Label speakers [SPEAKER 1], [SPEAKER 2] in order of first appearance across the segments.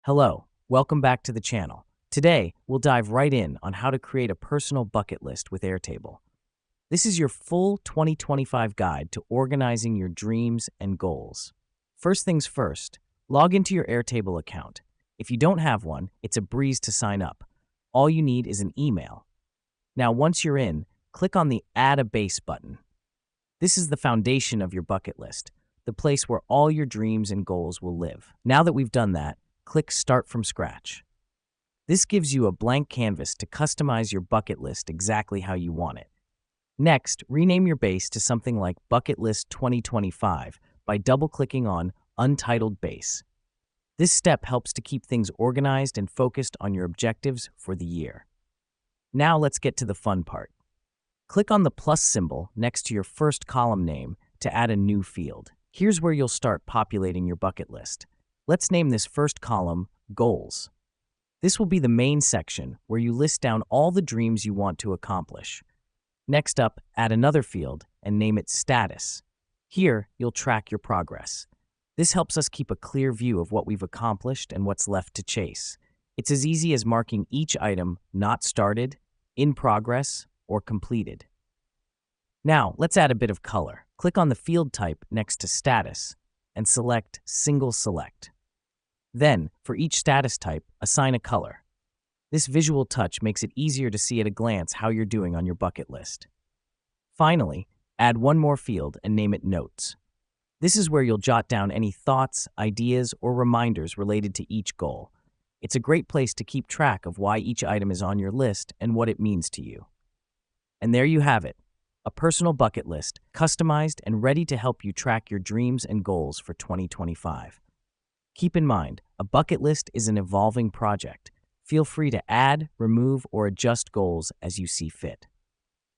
[SPEAKER 1] Hello, welcome back to the channel. Today, we'll dive right in on how to create a personal bucket list with Airtable. This is your full 2025 guide to organizing your dreams and goals. First things first, log into your Airtable account. If you don't have one, it's a breeze to sign up. All you need is an email. Now, once you're in, click on the Add a Base button. This is the foundation of your bucket list, the place where all your dreams and goals will live. Now that we've done that, click Start from Scratch. This gives you a blank canvas to customize your bucket list exactly how you want it. Next, rename your base to something like Bucket List 2025 by double-clicking on Untitled Base. This step helps to keep things organized and focused on your objectives for the year. Now let's get to the fun part. Click on the plus symbol next to your first column name to add a new field. Here's where you'll start populating your bucket list. Let's name this first column Goals. This will be the main section where you list down all the dreams you want to accomplish. Next up, add another field and name it Status. Here, you'll track your progress. This helps us keep a clear view of what we've accomplished and what's left to chase. It's as easy as marking each item not started, in progress, or completed. Now, let's add a bit of color. Click on the field type next to Status and select Single Select. Then, for each status type, assign a color. This visual touch makes it easier to see at a glance how you're doing on your bucket list. Finally, add one more field and name it Notes. This is where you'll jot down any thoughts, ideas, or reminders related to each goal. It's a great place to keep track of why each item is on your list and what it means to you. And there you have it, a personal bucket list, customized and ready to help you track your dreams and goals for 2025. Keep in mind, a bucket list is an evolving project. Feel free to add, remove, or adjust goals as you see fit.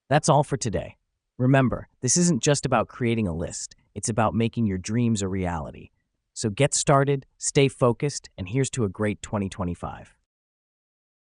[SPEAKER 1] That's all for today. Remember, this isn't just about creating a list, it's about making your dreams a reality. So get started, stay focused, and here's to a great 2025.